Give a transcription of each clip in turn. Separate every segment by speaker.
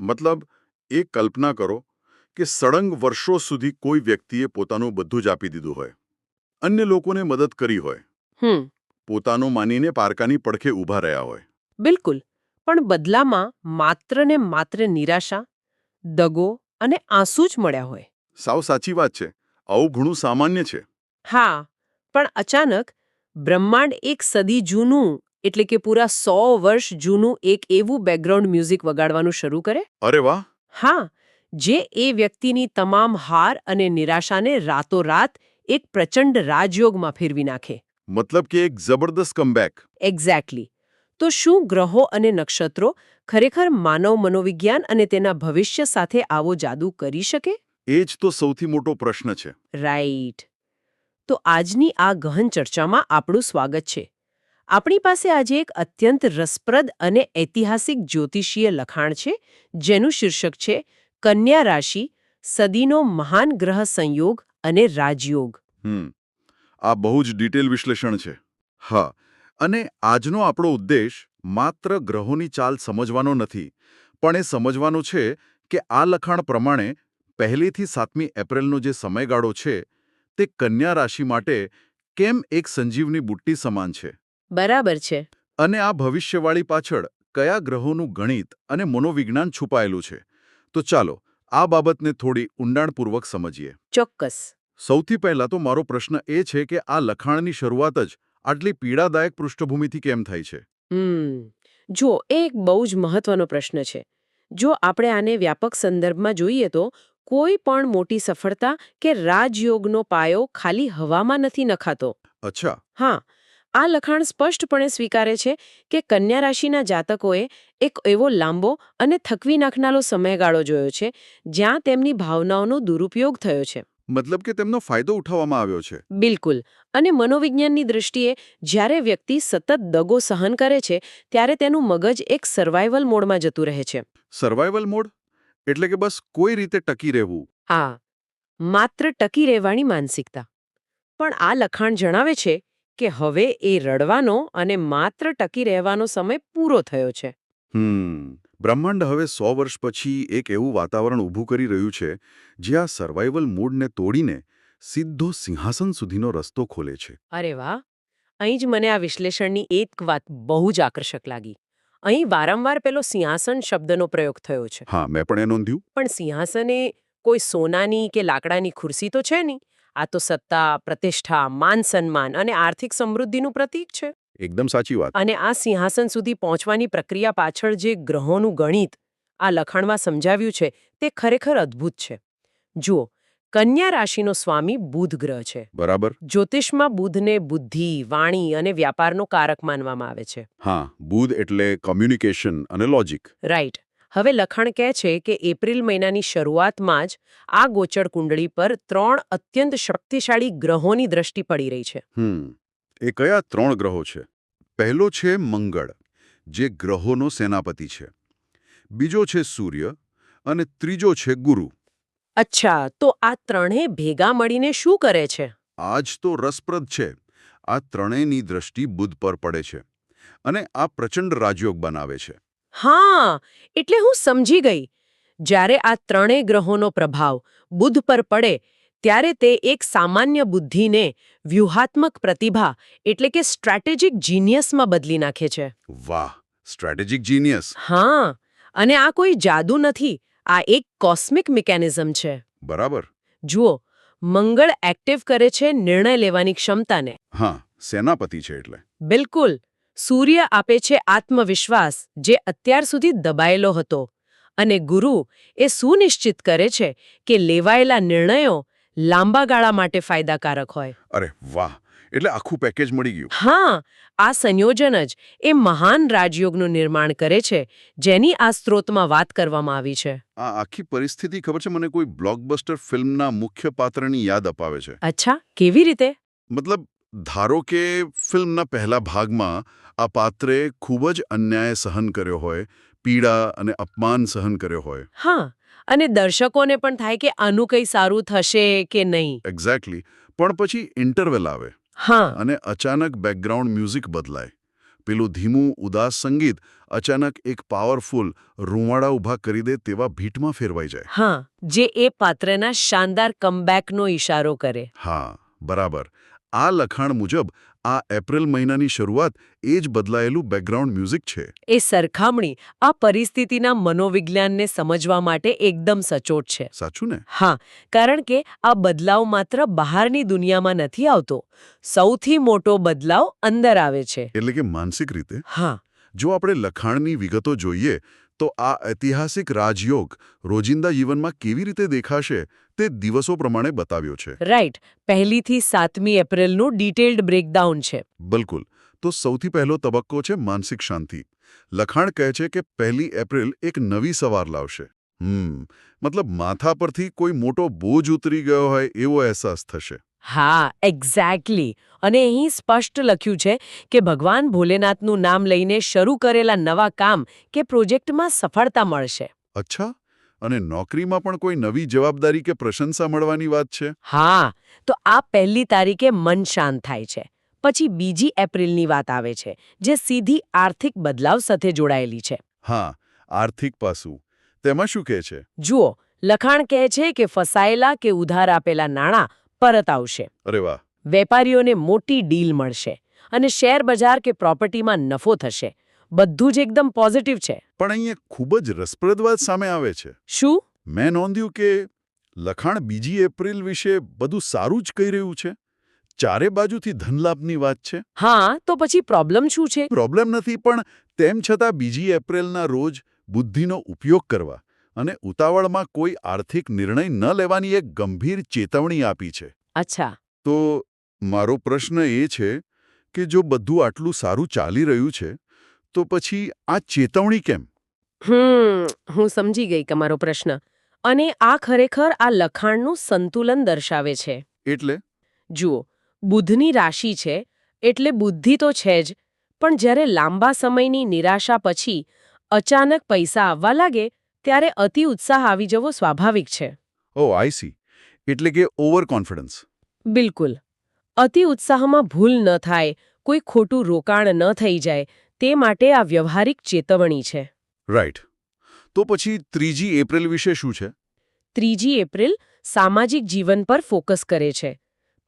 Speaker 1: મતલબ એ કલ્પના કરો કે સળંગ વર્ષો સુધી કોઈ વ્યક્તિએ પોતાનું બધું જ આપી દીધું હોય, અન્ય લોકોને મદદ કરી હોય,
Speaker 2: હમ
Speaker 1: પોતાનું માનીને પારકાની પડખે ઊભા રહ્યા હોય.
Speaker 2: બિલકુલ. પણ બદલામાં માત્ર ને માત્ર નિરાશા, દગો અને આંસુ જ મળ્યા હોય.
Speaker 1: સાવ સાચી વાત છે. આવું ઘણું સામાન્ય છે.
Speaker 2: હા, પણ અચાનક બ્રહ્માંડ એક સદી જૂનું એટલે કે પૂરા 100 વર્ષ જૂનું એક એવું બેકગ્રાઉન્ડ મ્યુઝિક વગાડવાનું શરૂ કરે.
Speaker 1: અરે વાહ!
Speaker 2: હા, જે એ વ્યક્તિની તમામ હાર અને નિરાશાને રાતોરાત એક પ્રચંડ રાજયોગમાં ફેરવી નાખે.
Speaker 1: મતલબ કે એક જબરદસ્ત કમબેક.
Speaker 2: એક્ઝેક્ટલી. તો શું ગ્રહો અને નક્ષત્રો ખરેખર માનવ મનોવિજ્ઞાન અને તેના ભવિષ્ય સાથે આવો જાદુ કરી શકે?
Speaker 1: એ જ તો સૌથી મોટો પ્રશ્ન છે.
Speaker 2: રાઈટ. તો આજની આ ગહન ચર્ચામાં આપણું સ્વાગત છે. આપણી પાસે આજે એક અત્યંત રસપ્રદ અને ઐતિહાસિક જ્યોતિષીય લખાણ છે, જેનું શીર્ષક છે કન્યા રાશિ, સદીનો મહાન ગ્રહ સંયોગ અને રાજયોગ.
Speaker 1: આ બહુ જ ડિટેલ વિશ્લેષણ છે. હા, અને આજનો આપણો ઉદ્દેશ માત્ર ગ્રહોની ચાલ સમજવાનો નથી, પણ એ સમજવાનું છે કે આ લખાણ પ્રમાણે પહેલીથી 7મી એપ્રિલનો જે સમયગાળો છે તે કન્યા રાશિ માટે કેમ એક સંજીવની બુટ્ટી સમાન છે.
Speaker 2: બરાબર છે.
Speaker 1: અને આ ભવિષ્યવાળી પાછળ કયા ગ્રહોનું ગણિત અને મનોવિજ્ઞાન છુપાયેલું છે. તો ચાલો આ બાબતને થોડી ઊંડાણપૂર્વક સમજીએ.
Speaker 2: ચોક્કસ.
Speaker 1: સૌથી પહેલા તો મારો પ્રશ્ન એ છે કે આ લખાણની શરૂઆત જ આટલી પીડાદાયક પૃષ્ઠભૂમિથી કેમ થાય છે?
Speaker 2: જુઓ, એ એક બહુ જ મહત્વનો પ્રશ્ન છે. જો આપણે આને વ્યાપક સંદર્ભમાં જોઈએ તો કોઈ પણ મોટી સફળતા કે રાજયોગનો પાયો ખાલી હવામાં નથી નખાતો.
Speaker 1: અચ્છા.
Speaker 2: હા, આ લખાણ સ્પષ્ટપણે સ્વીકારે છે કે કન્યા રાશિના જાતકોએ એક એવો લાંબો અને થકવી નાખનારો સમયગાળો જોયો છે જ્યાં તેમની ભાવનાઓનો દુરુપયોગ થયો છે.
Speaker 1: મતલબ કે તેમનો ફાયદો ઉઠાવવામાં આવ્યો છે.
Speaker 2: બિલકુલ. અને મનોવિજ્ઞાનની દૃષ્ટિએ જ્યારે વ્યક્તિ સતત દગો સહન કરે છે ત્યારે તેનું મગજ એક સર્વાઇવલ મોડમાં જતું રહે છે.
Speaker 1: સર્વાઇવલ મોડ એટલે કે બસ કોઈ રીતે ટકી રહેવું.
Speaker 2: હા, માત્ર ટકી રહેવાની માનસિકતા. પણ આ લખાણ જણાવે છે કે હવે એ રડવાનો અને માત્ર ટકી રહેવાનો સમય પૂરો થયો છે.
Speaker 1: બ્રહ્માંડ હવે 100 વર્ષ પછી એક એવું વાતાવરણ ઊભું કરી રહ્યું છે જ્યાં સર્વાઇવલ મૂડને તોડીને સીધો સિંહાસન સુધીનો રસ્તો ખોલે છે.
Speaker 2: અરે વાહ! અહીં જ મને આ વિશ્લેષણની એક વાત બહુ જ આકર્ષક લાગી. અહીં વારંવાર પેલો સિંહાસન શબ્દનો પ્રયોગ થયો છે.
Speaker 1: હા, મેં પણ એ નોંધ્યું.
Speaker 2: પણ સિંહાસન એ કોઈ સોનાની કે લાકડાની ખુરશી તો છે નહીં. આ તો સત્તા, પ્રતિષ્ઠા, માન-સન્માન અને આર્થિક સમૃદ્ધિનું પ્રતીક છે.
Speaker 1: એકદમ સાચી વાત.
Speaker 2: અને આ સિંહાસન સુધી પહોંચવાની પ્રક્રિયા પાછળ જે ગ્રહોનું ગણિત આ લખાણમાં સમજાવ્યું છે તે ખરેખર અદ્ભુત છે. જુઓ, કન્યા રાશિનો સ્વામી બુધ ગ્રહ છે.
Speaker 1: બરાબર.
Speaker 2: જ્યોતિષમાં બુધને બુદ્ધિ, વાણી અને વ્યાપારનો કારક માનવામાં આવે છે.
Speaker 1: હા, બુધ એટલે કોમ્યુનિકેશન અને લોજિક.
Speaker 2: રાઈટ. હવે લખાણ કહે છે કે એપ્રિલ મહિનાની શરૂઆતમાં જ આ ગોચર કુંડળી પર 3 અત્યંત શક્તિશાળી ગ્રહોની દ્રષ્ટિ પડી રહી છે.
Speaker 1: એ કયા 3 ગ્રહો છે? પહેલો છે મંગળ, જે ગ્રહોનો સેનાપતિ છે. બીજો છે સૂર્ય અને ત્રીજો છે ગુરુ.
Speaker 2: અચ્છા, તો આ ત્રણેય ભેગા મળીને શું કરે છે?
Speaker 1: આ જ તો રસપ્રદ છે. આ ત્રણેયની દ્રષ્ટિ બુધ પર પડે છે અને આ પ્રચંડ રાજયોગ બનાવે છે.
Speaker 2: હા, એટલે હું સમજી ગઈ. જ્યારે આ ત્રણેય ગ્રહોનો પ્રભાવ બુધ પર પડે ત્યારે તે એક સામાન્ય બુદ્ધિને વ્યૂહાત્મક પ્રતિભા એટલે કે સ્ટ્રેટેજિક જીનિયસમાં બદલી નાખે છે.
Speaker 1: વાહ, સ્ટ્રેટેજિક જીનિયસ.
Speaker 2: હા, અને આ કોઈ જાદુ નથી. આ એક કોસ્મિક મિકેનિઝમ છે.
Speaker 1: બરાબર.
Speaker 2: જુઓ, મંગળ એક્ટિવ કરે છે નિર્ણય લેવાની ક્ષમતાને.
Speaker 1: હા, સેનાપતિ છે એટલે.
Speaker 2: બિલકુલ. સૂર્ય આપે છે આત્મવિશ્વાસ, જે અત્યાર સુધી દબાયેલો હતો. અને ગુરુ એ સુનિશ્ચિત કરે છે કે લેવાયેલા નિર્ણયો લાંબા ગાળા માટે ફાયદાકારક હોય.
Speaker 1: અરે વાહ, એટલે આખું પેકેજ મળી ગયું.
Speaker 2: હા, આ સંયોજન જ એ મહાન રાજયોગનું નિર્માણ કરે છે જેની આ સ્ત્રોતમાં વાત કરવામાં આવી છે.
Speaker 1: આ આખી પરિસ્થિતિ ખબર છે મને કોઈ બ્લોકબસ્ટર ફિલ્મના મુખ્ય પાત્રની યાદ અપાવે છે.
Speaker 2: અચ્છા, કેવી રીતે?
Speaker 1: મતલબ ધારો કે ફિલ્મના પહેલા ભાગમાં આ પાત્રે ખૂબ જ અન્યાય સહન કર્યો હોય, પીડા અને અપમાન સહન કર્યો હોય.
Speaker 2: હા, અને દર્શકોને પણ થાય કે આનું કંઈ સારું થશે કે નહીં.
Speaker 1: એક્ઝેક્ટલી. પણ પછી ઇન્ટરવેલ આવે.
Speaker 2: હા.
Speaker 1: અને અચાનક બેકગ્રાઉન્ડ મ્યુઝિક બદલાય. પેલું ધીમું ઉદાસ સંગીત અચાનક એક પાવરફુલ રૂંવાડા ઊભા કરી દે તેવા બીટમાં ફેરવાઈ જાય.
Speaker 2: હા, જે એ પાત્રના શાનદાર કમબેકનો ઈશારો કરે.
Speaker 1: હા, બરાબર. આ લખાણ મુજબ આ એપ્રિલ મહિનાની શરૂઆત એ જ બદલાયેલું બેકગ્રાઉન્ડ મ્યુઝિક છે.
Speaker 2: એ સરખામણી આ પરિસ્થિતિના મનોવિજ્ઞાનને સમજવા માટે એકદમ સચોટ છે.
Speaker 1: સાચું ને?
Speaker 2: હા, કારણ કે આ બદલાવ માત્ર બહારની દુનિયામાં નથી આવતો. સૌથી મોટો બદલાવ અંદર આવે છે.
Speaker 1: એટલે કે માનસિક રીતે.
Speaker 2: હા.
Speaker 1: જો આપણે લખાણની વિગતો જોઈએ તો આ ઐતિહાસિક રાજયોગ રોજિંદા જીવનમાં કેવી રીતે દેખાશે તે દિવસો પ્રમાણે બતાવ્યો છે.
Speaker 2: રાઈટ. 1લી થી 7મી એપ્રિલનું ડિટેલ્ડ બ્રેકડાઉન છે.
Speaker 1: બિલકુલ. તો સૌથી પહેલો તબક્કો છે માનસિક શાંતિ. લખાણ કહે છે કે 1લી એપ્રિલ એક નવી સવાર લાવશે. મતલબ માથા પરથી કોઈ મોટો બોજ ઉતરી ગયો હોય એવો અહેસાસ થશે.
Speaker 2: હા, એક્ઝેક્ટલી. અને અહીં સ્પષ્ટ લખ્યું છે કે ભગવાન ભોલેનાથનું નામ લઈને શરૂ કરેલા નવા કામ કે પ્રોજેક્ટમાં સફળતા મળશે.
Speaker 1: અચ્છા, અને નોકરીમાં પણ કોઈ નવી જવાબદારી કે પ્રશંસા મળવાની વાત છે?
Speaker 2: હા, તો આ 1લી તારીખે મન શાંત થાય છે. પછી 2જી એપ્રિલની વાત આવે છે, જે સીધી આર્થિક બદલાવ સાથે જોડાયેલી છે.
Speaker 1: હા, આર્થિક પાસું. તેમાં શું કહે છે?
Speaker 2: જુઓ, લખાણ કહે છે કે ફસાયેલા કે ઉધાર આપેલા નાણાં પરત આવશે.
Speaker 1: અરે વાહ.
Speaker 2: વેપારીઓને મોટી ડીલ મળશે અને શેર બજાર કે પ્રોપર્ટીમાં નફો થશે. બધું જ એકદમ પોઝિટિવ છે.
Speaker 1: પણ અહીંયા ખૂબ જ રસપ્રદ વાત સામે આવે છે.
Speaker 2: શું?
Speaker 1: મેં નોંધ્યું કે લખાણ 2જી એપ્રિલ વિશે બધું સારું જ કહી રહ્યું છે. ચારે બાજુથી ધનલાભની વાત છે.
Speaker 2: હા, તો પછી પ્રોબ્લેમ શું છે?
Speaker 1: પ્રોબ્લેમ નથી, પણ તેમ છતાં 2જી એપ્રિલના રોજ બુદ્ધિનો ઉપયોગ કરવા અને ઉતાવળમાં કોઈ આર્થિક નિર્ણય ન લેવાની એક ગંભીર ચેતવણી આપી છે.
Speaker 2: અચ્છા.
Speaker 1: તો મારો પ્રશ્ન એ છે કે જો બધું આટલું સારું ચાલી રહ્યું છે તો પછી આ ચેતવણી કેમ?
Speaker 2: હું સમજી ગઈ તમારો પ્રશ્ન. અને આ ખરેખર આ લખાણનું સંતુલન દર્શાવે છે.
Speaker 1: એટલે?
Speaker 2: જુઓ, બુધની રાશિ છે એટલે બુદ્ધિ તો છે જ, પણ જ્યારે લાંબા સમયની નિરાશા પછી અચાનક પૈસા આવવા લાગે ત્યારે અતિ ઉત્સાહ આવી જવો સ્વાભાવિક છે.
Speaker 1: ઓ આઈ સી. એટલે કે ઓવર કોન્ફિડન્સ.
Speaker 2: બિલકુલ. અતિ ઉત્સાહમાં ભૂલ ન થાય, કોઈ ખોટું રોકાણ ન થઈ જાય, તે માટે આ વ્યવહારિક ચેતવણી છે.
Speaker 1: રાઈટ. તો પછી 3જી એપ્રિલ વિશે શું છે?
Speaker 2: 3જી એપ્રિલ સામાજિક જીવન પર ફોકસ કરે છે.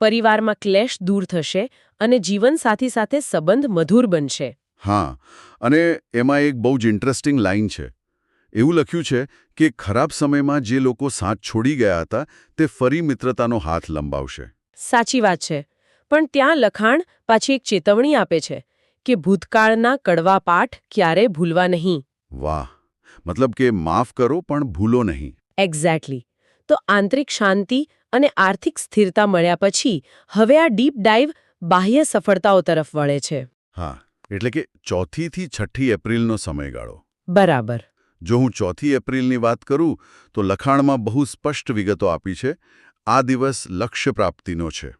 Speaker 2: પરિવારમાં ક્લેશ દૂર થશે અને જીવનસાથી સાથે સંબંધ મધુર બનશે.
Speaker 1: હા, અને એમાં એક બહુ જ ઇન્ટરેસ્ટિંગ લાઇન છે. એવું લખ્યું છે કે ખરાબ સમયમાં જે લોકો સાથ છોડી ગયા હતા તે ફરી મિત્રતાનો હાથ લંબાવશે.
Speaker 2: સાચી વાત છે. પણ ત્યાં લખાણ પાછી એક ચેતવણી આપે છે કે ભૂતકાળના કડવા પાઠ ક્યારે ભૂલવા નહીં.
Speaker 1: વાહ. મતલબ કે માફ કરો પણ ભૂલો નહીં.
Speaker 2: એક્ઝેક્ટલી. તો આંતરિક શાંતિ અને આર્થિક સ્થિરતા મળ્યા પછી હવે આ ડીપ ડાઇવ બાહ્ય સફળતાઓ તરફ વળે છે.
Speaker 1: હા, એટલે કે 4થી થી 6ઠી એપ્રિલનો સમયગાળો.
Speaker 2: બરાબર.
Speaker 1: જો હું 4થી એપ્રિલની વાત કરું તો લખાણમાં બહુ સ્પષ્ટ વિગતો આપી છે. આ દિવસ લક્ષ્ય પ્રાપ્તિનો છે.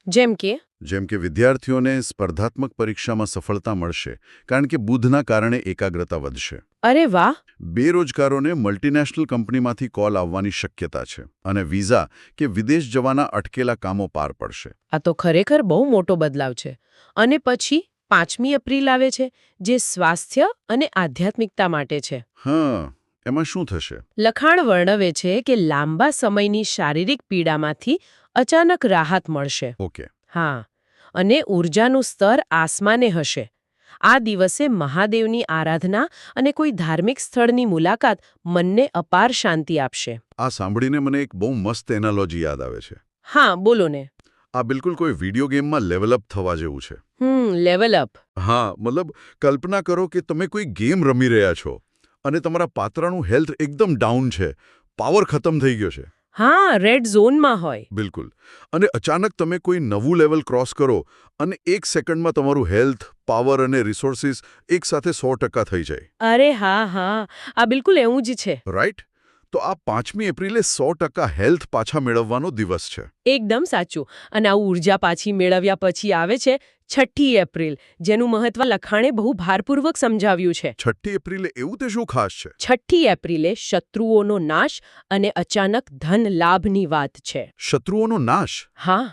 Speaker 2: જેમ કે
Speaker 1: વિદ્યાર્થીઓને સ્પર્ધાત્મક પરીક્ષામાં સફળતા મળશે કારણ કે બુધના કારણે એકાગ્રતા વધશે.
Speaker 2: અરે વાહ.
Speaker 1: બેરોજગારોને મલ્ટીનેશનલ કંપનીમાંથી કોલ આવવાની શક્યતા છે અને વિઝા કે વિદેશ જવાના અટકેલા કામો પાર પડશે.
Speaker 2: આ તો ખરેખર બહુ મોટો બદલાવ છે. અને પછી 5મી એપ્રિલ આવે છે, જે સ્વાસ્થ્ય અને આધ્યાત્મિકતા માટે છે.
Speaker 1: હા, એમાં શું થશે?
Speaker 2: લખાણ વર્ણવે છે કે લાંબા સમયની શારીરિક પીડામાંથી અચાનક રાહત મળશે.
Speaker 1: ઓકે.
Speaker 2: હા, અને ઊર્જાનું સ્તર આસમાને હશે. આ દિવસે મહાદેવની આરાધના અને કોઈ ધાર્મિક સ્થળની મુલાકાત મનને અપાર શાંતિ આપશે.
Speaker 1: આ સાંભળીને મને એક બહુ મસ્ત એનાલોજી યાદ આવે છે.
Speaker 2: હા, બોલો ને.
Speaker 1: આ બિલકુલ કોઈ વિડિયો ગેમમાં લેવલ અપ થવા જેવું છે.
Speaker 2: Level up.
Speaker 1: હા, મતલબ કલ્પના કરો કે તમે કોઈ ગેમ રમી રહ્યા છો અને તમારા પાત્રનું હેલ્થ એકદમ ડાઉન છે, પાવર ખતમ થઈ ગયો છે.
Speaker 2: હા, રેડ ઝોનમાં હોય.
Speaker 1: બિલકુલ. અને અચાનક તમે કોઈ નવું લેવલ ક્રોસ કરો અને 1 સેકન્ડમાં તમારું હેલ્થ, પાવર અને રિસોર્સિસ એકસાથે 100% થઈ જાય.
Speaker 2: અરે હા, આ બિલકુલ એવું જ છે.
Speaker 1: રાઈટ? તો આ 5મી એપ્રિલે 100% હેલ્થ પાછા મેળવવાનો દિવસ છે.
Speaker 2: એકદમ સાચું. અને આ ઊર્જા પાછી મેળવ્યા પછી આવે છે 6ઠ્ઠી એપ્રિલ, જેનું મહત્વ લખાણે બહુ ભારપૂર્વક સમજાવ્યું છે.
Speaker 1: 6ઠ્ઠી એપ્રિલે એવું તે શું ખાસ છે?
Speaker 2: 6ઠ્ઠી એપ્રિલે શત્રુઓનો નાશ અને અચાનક ધન લાભની વાત છે.
Speaker 1: શત્રુઓનો નાશ?
Speaker 2: હા,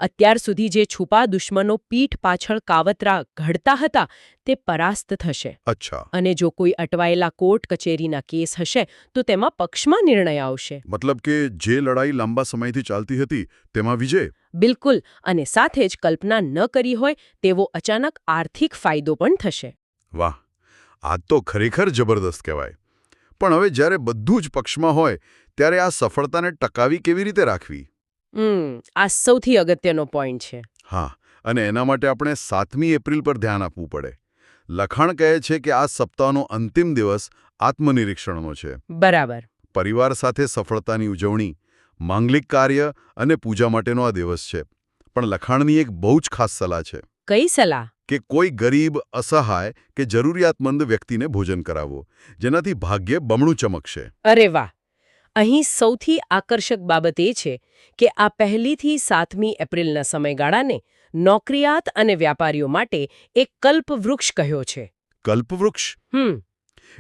Speaker 2: અત્યાર સુધી જે છુપા દુશ્મનો પીઠ પાછળ કાવતરા ઘડતા હતા તે પરાસ્ત થશે.
Speaker 1: અચ્છા.
Speaker 2: અને જો કોઈ અટવાયેલા કોર્ટ કચેરીના કેસ હશે તો તેમાં પક્ષમાં નિર્ણય આવશે.
Speaker 1: મતલબ કે જે લડાઈ લાંબા સમયથી ચાલતી હતી તેમાં વિજય?
Speaker 2: બિલકુલ. અને સાથે જ કલ્પના ન કરી હોય તેવો અચાનક આર્થિક ફાયદો પણ થશે.
Speaker 1: વાહ, આ તો ખરેખર જબરદસ્ત કહેવાય. પણ હવે જ્યારે બધું જ પક્ષમાં હોય ત્યારે આ સફળતાને ટકાવી કેવી રીતે રાખવી?
Speaker 2: આ સૌથી અગત્યનો પોઈન્ટ છે.
Speaker 1: હા, અને એના માટે આપણે 7મી એપ્રિલ પર ધ્યાન આપવું પડે. લખાણ કહે છે કે આ સપ્તાહનો અંતિમ દિવસ આત્મનિરીક્ષણનો છે.
Speaker 2: બરાબર.
Speaker 1: પરિવાર સાથે સફળતાની ઉજવણી, માંગલિક કાર્ય અને પૂજા માટેનો આ દિવસ છે. પણ લખાણની એક બહુ જ ખાસ સલાહ છે
Speaker 2: કઈ સલાહ?
Speaker 1: કે કોઈ ગરીબ, અસહાય કે જરૂરિયાતમંદ વ્યક્તિને ભોજન કરાવો, જેનાથી ભાગ્ય બમણું ચમકશે.
Speaker 2: અરે વાહ! અહીં સૌથી આકર્ષક બાબત એ છે કે આ પહેલીથી 7મી એપ્રિલના સમયગાળાને નોકરિયાત અને વ્યાપારીઓ માટે એક કલ્પવૃક્ષ કહ્યો છે.
Speaker 1: કલ્પવૃક્ષ?
Speaker 2: હમ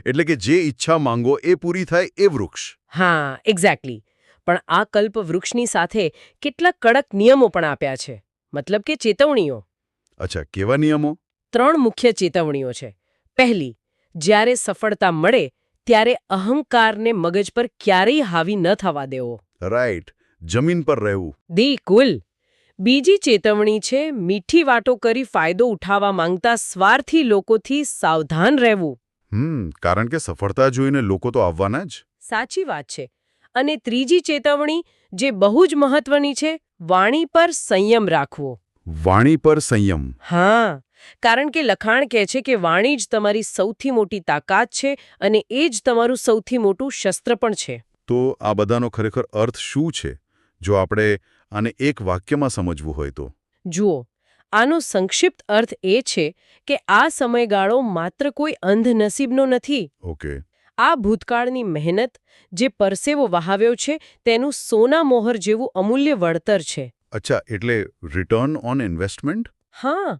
Speaker 1: એટલે કે જે ઈચ્છા માંગો એ પૂરી થાય એ વૃક્ષ.
Speaker 2: હા, એક્ઝેક્ટલી. પણ આ કલ્પવૃક્ષની સાથે કેટલાક કડક નિયમો પણ આપ્યા છે. મતલબ કે ચેતવણીઓ.
Speaker 1: અચ્છા, કેવા નિયમો?
Speaker 2: 3 મુખ્ય ચેતવણીઓ છે. પહેલી, જ્યારે સફળતા મળે ત્યારે અહંકારને મગજ પર ક્યારેય હાવી ન થવા દેવો.
Speaker 1: રાઈટ, જમીન પર રહેવું.
Speaker 2: કુલ. બીજી ચેતવણી છે મીઠી વાતો કરી ફાયદો ઉઠાવવા માંગતા સ્વાર્થી લોકોથી સાવધાન રહેવું.
Speaker 1: કારણ કે સફળતા જોઈને લોકો તો આવવાના જ.
Speaker 2: સાચી વાત છે. અને ત્રીજી ચેતવણી, જે બહુ જ મહત્વની છે, વાણી પર સંયમ રાખવો.
Speaker 1: વાણી પર સંયમ?
Speaker 2: હા, કારણ કે લખાણ કહે છે કે વાણી જ તમારી સૌથી મોટી તાકાત છે અને એ જ તમારું સૌથી મોટું શસ્ત્ર પણ છે.
Speaker 1: તો આ બધાનો ખરેખર અર્થ શું છે, જો આપણે આને એક વાક્યમાં સમજવું હોય તો?
Speaker 2: જુઓ, આનો સંક્ષિપ્ત અર્થ એ છે કે આ સમયગાળો માત્ર કોઈ અંધ નસીબનો નથી.
Speaker 1: ઓકે.
Speaker 2: આ ભૂતકાળની મહેનત, જે પરસેવો વહાવ્યો છે, તેનું સોના મોહર જેવું અમૂલ્ય વળતર છે.
Speaker 1: અચ્છા, એટલે રિટર્ન ઓન ઇન્વેસ્ટમેન્ટ?
Speaker 2: હા,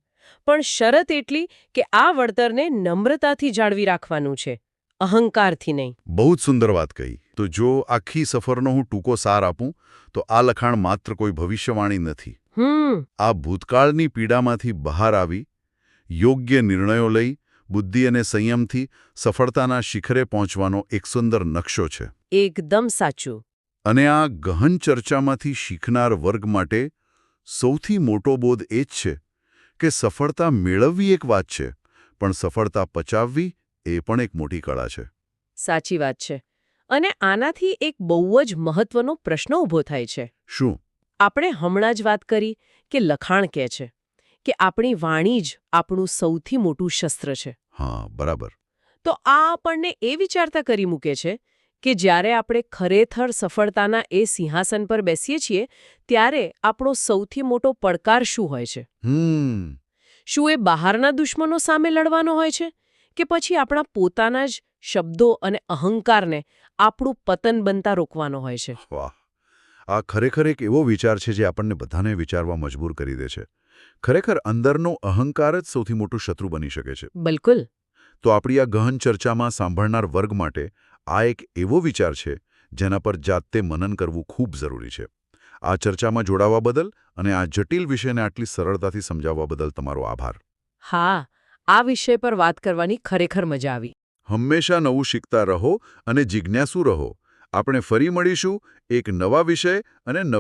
Speaker 2: પણ શરત એટલી કે આ વળતરને નમ્રતાથી જાળવી રાખવાનું છે, અહંકારથી નહીં.
Speaker 1: બહુ જ સુંદર વાત કહી. તો જો આખી સફરનો હું ટૂંકો સાર આપું તો આ લખાણ માત્ર કોઈ ભવિષ્યવાણી નથી. આ ભૂતકાળની પીડામાંથી બહાર આવી, યોગ્ય નિર્ણયો લઈ, બુદ્ધિ અને સંયમથી સફળતાના શિખરે પહોંચવાનો એક સુંદર નકશો છે.
Speaker 2: એકદમ સાચું.
Speaker 1: અને આ ગહન ચર્ચામાંથી શીખનાર વર્ગ માટે સૌથી મોટો બોધ એ જ છે કે સફળતા મેળવવી એક વાત છે, પણ સફળતા પચાવવી એ પણ એક મોટી કળા છે.
Speaker 2: સાચી વાત છે. અને આનાથી એક બહુ જ મહત્વનો પ્રશ્ન ઊભો થાય છે.
Speaker 1: શું?
Speaker 2: આપણે હમણાં જ વાત કરી કે લખાણ કહે છે કે આપણી વાણી જ આપણું સૌથી મોટું શસ્ત્ર છે.
Speaker 1: હા, બરાબર.
Speaker 2: તો આ આપણને એ વિચારતા કરી મૂકે છે કે જ્યારે આપણે ખરેખર સફળતાના એ સિંહાસન પર બેસીએ છીએ ત્યારે આપણો સૌથી મોટો પડકાર શું હોય છે? શું એ બહારના દુશ્મનો સામે લડવાનો હોય છે કે પછી આપણા પોતાના જ શબ્દો અને અહંકારને આપણું પતન બનતા રોકવાનો હોય છે?
Speaker 1: વાહ, આ ખરેખર એક એવો વિચાર છે જે આપણને બધાને વિચારવા મજબૂર કરી દે છે. ખરેખર અંદરનો અહંકાર જ સૌથી મોટું શત્રુ બની શકે છે.
Speaker 2: બિલકુલ.
Speaker 1: તો આપણી આ ગહન ચર્ચામાં સાંભળનાર વર્ગ માટે આ એક એવો વિચાર છે જેના પર જાતે મનન કરવું ખૂબ જરૂરી છે. આ ચર્ચામાં જોડાવા બદલ અને આ જટિલ વિષયને આટલી સરળતાથી સમજાવવા બદલ તમારો આભાર.
Speaker 2: હા, આ વિષય પર વાત કરવાની ખરેખર મજા આવી.
Speaker 1: હંમેશા નવું શીખતા રહો અને જિજ્ઞાસુ રહો. આપણે ફરી મળીશું એક નવા વિષય અને નવી